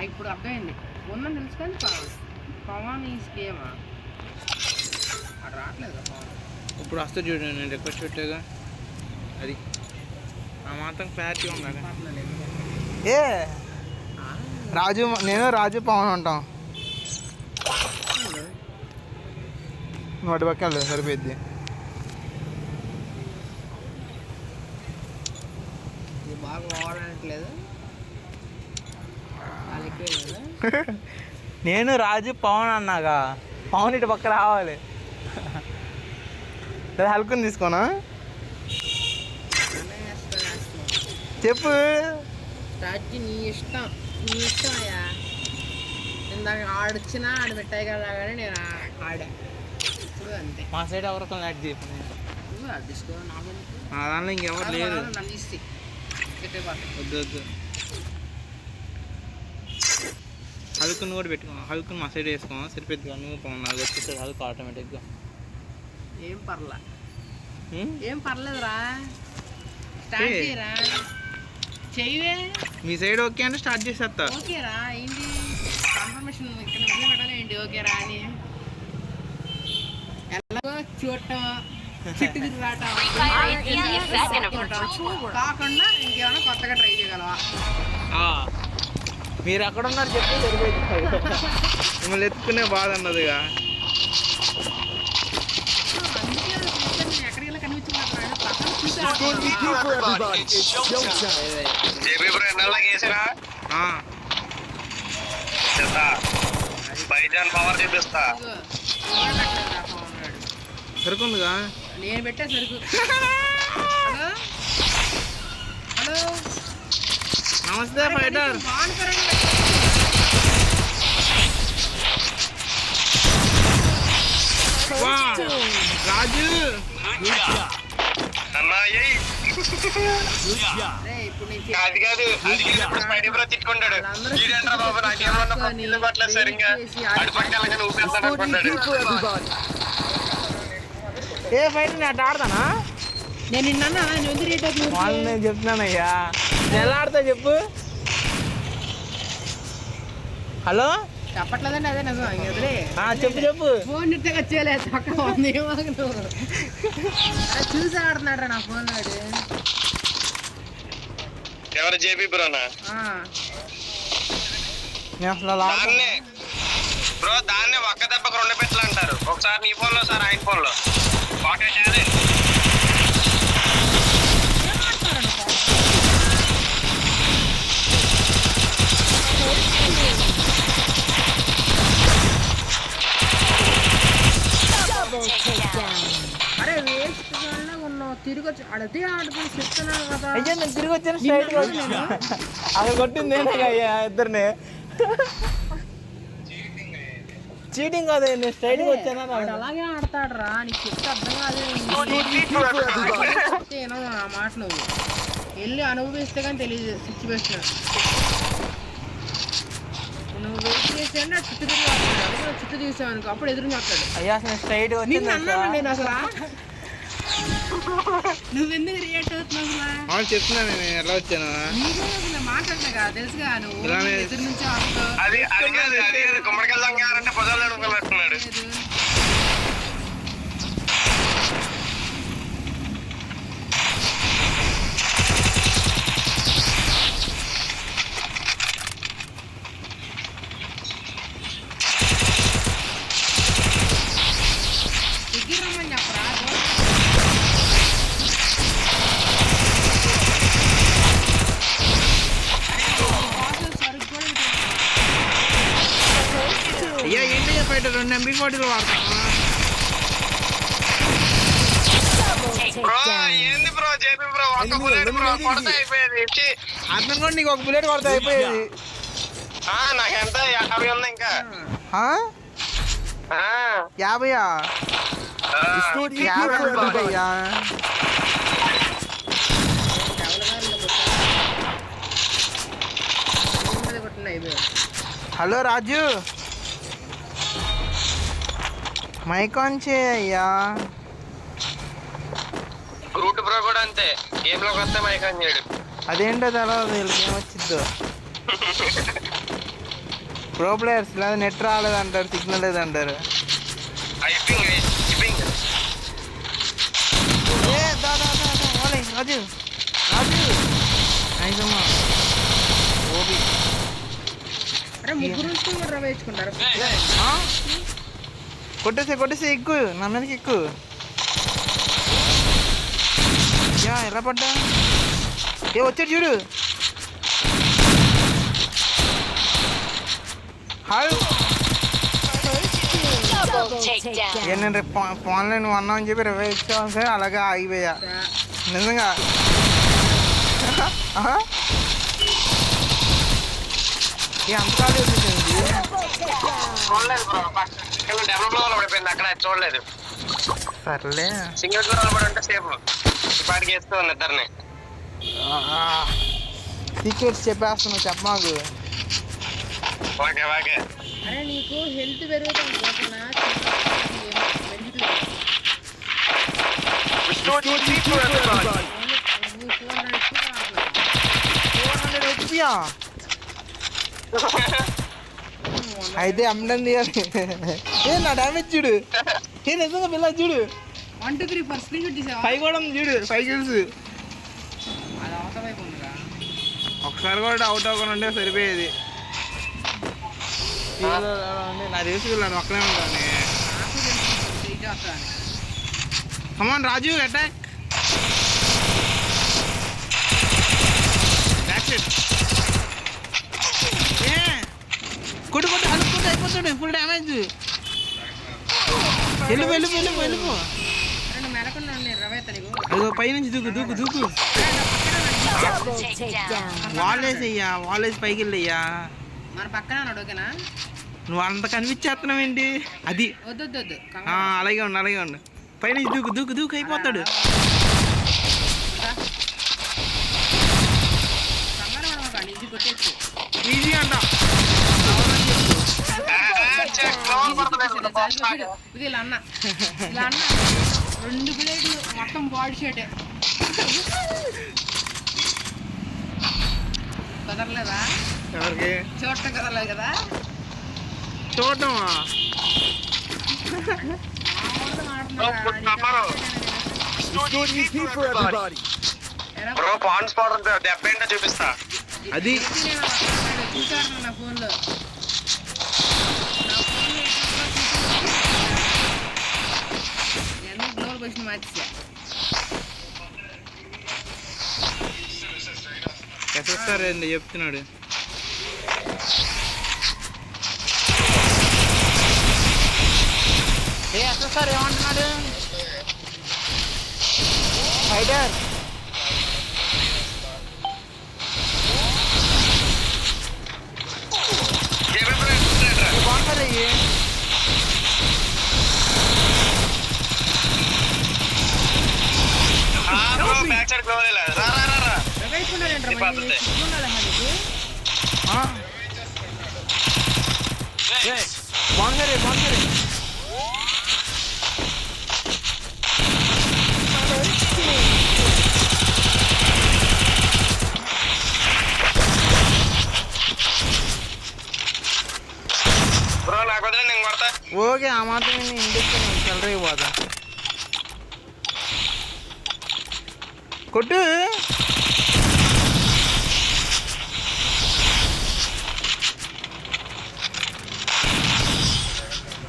ఇప్పుడు అర్థమైంది ఉన్న తెలుసు కానీ పవన్ ఈ స్కేమా అది రావట్లేదు కదా పవన్. ఇప్పుడు వస్తే చూడండి, నేను రిక్వెస్ట్ పెట్టాగా, అది ఆ మాత్రం క్లారిటీ ఉండాలి. ఏ రాజు, నేను రాజు పవన్ ఉంటాం. వాటి పక్కన సరిపోద్ది. బాగా వాడట్లేదు. నేను రాజు పవన్ అన్నాగా, పవన్ ఇటు పక్క రావాలి. హల్కుని తీసుకోనా చెప్పు. రాజు నీ ఇష్టం, నీ ఇష్టం అయ్యా. ఇందాక ఆడొచ్చినా ఆడ పెట్టాయి కదా కానీ నేను ఆడా. ఇప్పుడు అంతే. మా సైడ్ ఎవరికైనా యాడ్ చేయకు. దానిలో ఇంకెవరు లేరు. నన్ను ఇస్తే వద్దు వద్దు, హల్కుని కూడా పెట్టుకో. హల్కుని మా సైడ్ వేసుకో సరిపోద్ది. నువ్వు పవన్ నాకు వచ్చేసాడు హల్క్ ఆటోమేటిక్గా. ఏం పర్లేదురా, స్టార్ట్ చేయరా. చెయ్యవే. మీ సైడ్ ఓకే అంటే స్టార్ట్ చేసేస్తా. ఓకేరా ఏంటి కన్ఫర్మేషన్ ఇక్కడ మొదలు పెట్టాలి ఏంటి ఓకేరా అని. ఎలాగో చూడటం, చెట్టు తిరిగి రావటం కాకుండా ఇంకేమైనా కొత్తగా ట్రై చేయగలవా? మీరు ఎక్కడ ఉన్నారు చెప్పి సరిపోయింది. మిమ్మల్ని ఎత్తుకునే బాధ అన్నదిగా. ఎక్కడికి వెళ్ళి కనిపించుకున్నాడు సరుకుందిగా, నేను పెట్టా సరుకు. హలో హలో నమస్తే ఫైటర్. రాజు ఏ ఫైట్ నేను అట్లా ఆడతానా? నేను నిన్న వాళ్ళు నేను చెప్తున్నానయ్యా, నేను ఎలా ఆడతా చెప్పు. హలో చెప్పట్లేదండి, అదే నిజం. చెప్పు చెప్పు. ఫోన్ ఇస్తే వచ్చేలేదు చూసి ఆడుతున్నాడు నా ఫోన్ వాడు. ఎవరు జేబీ బ్రోనా? బ్రో దాన్ని ఒక్క దెబ్బకు 2 పెట్టలు అంటారు. ఒకసారి నీ ఫోన్ లో, సార్ ఆయన ఫోన్ లో. అరే వేస్ట్ ఉన్నావు, తిరిగి వచ్చి అడితే ఆడుకుని చెప్తున్నావు కదా. అయ్యా నేను తిరిగి వచ్చాను స్ట్రైట్ గా వచ్చాను. అక్కడ కొట్టింది అయ్యా ఇద్దరిని. చీటింగ్ కాదు, నేను స్ట్రైట్ గా వచ్చాను. అలాగే ఆడతాడు రా, నీకు చెప్తే అర్థం కాదు. ఆ మాటలు వెళ్ళి అనుభవిస్తే కానీ తెలియదు సిచ్యువేషన్. నువ్వు వెయిట్ చేస్తే చుట్టూ తిరిగి వస్తాడు, చుట్టూ తీసావు అనుకో అప్పుడు ఎదురు చెప్తాడు. అయ్యా స్ట్రైట్ గా నేను అన్నాను నేను అసలు. నువ్వెందుకు రియాక్ట్ అవుతున్నావు? చెప్తున్నాను నేను ఎలా వచ్చాను. మాట్లాడతా కదా తెలుసుగా, నువ్వు ఎదురు నుంచి గుమ్మడికి వెళ్దాం పొదలు పెడుతున్నాడు. ఎగిరమ్మని చెప్పరా. అయ్యా ఏంటి ఫైటర్ 2 MP40 వాడతా. ఏంది బ్రో జేబీ బ్రో, ఒక్క బుల్లెట్ బ్రో కొడతా అయిపోయేది. అర్థం కూడా నీకు ఒక బుల్లెట్ కొడతా అయిపోయేది. నాకెంత 50 ఉంది ఇంకా. 50 హలో రాజు, మైక్ ఆన్ చేయయ్యా. గ్రూట్ బ్రో కూడా అంతే, గేమ్ లోకి వస్తే మైక్ ఆన్ చేయడు. అదేంటో తెలియదు, వీళ్ళకి ఏమొచ్చిద్దో. ప్రో ప్లేయర్స్ లేదా నెట్ రాలేదంటారు, సిగ్నల్ లేదంటారు. ఏ దా దా దా దా ఓలే రాజు రాజు నైసమ్మా ఓబి. అరే ముగ్గురు రవ వేసుకుంటారు. కొట్టేసే ఎక్కువ నా మీదకి ఎక్కువ. యా ఎలా పడ్డా? ఏ వచ్చాడు చూడు. హాయ్ నేను రేపు ఫోన్లో నువ్వు అన్నావు అని చెప్పి రివైవ్ ఇచ్చావు సరే అలాగే ఆగిపోయా నిజంగా. అంత కాదు పడిపోయింది అక్కడ చూడలేదు. సర్లే సింగిల్ ఫ్లోర్ పడి ఉంటే సేఫ్. ఇప్పటికి వేస్తూ ఉంది ఇద్దరిని. సీక్రెట్స్ చెప్పేస్తున్నావు చెప్పమాకు. Okay okay. అరే నీకు హెల్త్ పెరుగుతుంది అయితే అమ్మడం తీయాలి. ఏ నా డ్యామేజ్ చూడు. ఏ నిజంగా పిల్ల చూడు. 1 2 3 4 స్క్రీన్ షాట్ తీసావా? 5 కూడా ఉంది చూడు. 5 kills. అది అవతల వైపు ఉందిరా. ఒకసారి కూడా అవుట్ అవ్వకుండా ఉంటే సరిపోయేది. నా తెలిసి వీళ్ళని ఒక్కనే ఉంటాను. కమాన్ రాజు అటాక్. కొట్టు అనుకుంటే అయిపోతాడు. Full damage. వెళ్ళిపో అదిగో పైనుంచి దూకు. వాలేసయ్యా వాలేసి పైకి వెళ్ళయ్యా. మన పక్కన ఉన్నాడు. ఓకేనా? నువ్వు అంత కనిపించేస్తున్నావు ఏంటి? అది వద్దు అలాగే ఉండు పైనుంచి దూకు అయిపోతాడు. ఈజీ అంట. ఇలా అన్న 2 ప్లేట్లు మొత్తం బాడీ షేటే కుదరలేదా? ఎవరికి చూడటం కుదరలేదు కదా? చూడటమా? దెబ్బ ఏంటో చూపిస్తా. అది చూసారు నా ఫోన్లో. నేను గ్లోబల్ పొజిషన్ మార్చేసా. ఎస్ఎస్ఆర్ ఏంటి చెప్తున్నాడు. ఏ ఎస్ఎస్ఆర్ ఏమంటున్నాడు? హైడర్ బాగుంటుంది. బాగుంటుంది. ఓకే ఆ మాత్రం ఇంటికి చెల్లరైపోదా. కొట్టు.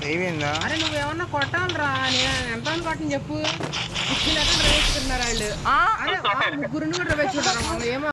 అయిపోయిందా? అరే నువ్వేమన్నా కొట్టాలరా. నేను ఎంత కొట్టని చెప్పు. 16 వేసుకున్నారు వాళ్ళు. ముగ్గురు కూడా వేసుకుంటారు. ఏమో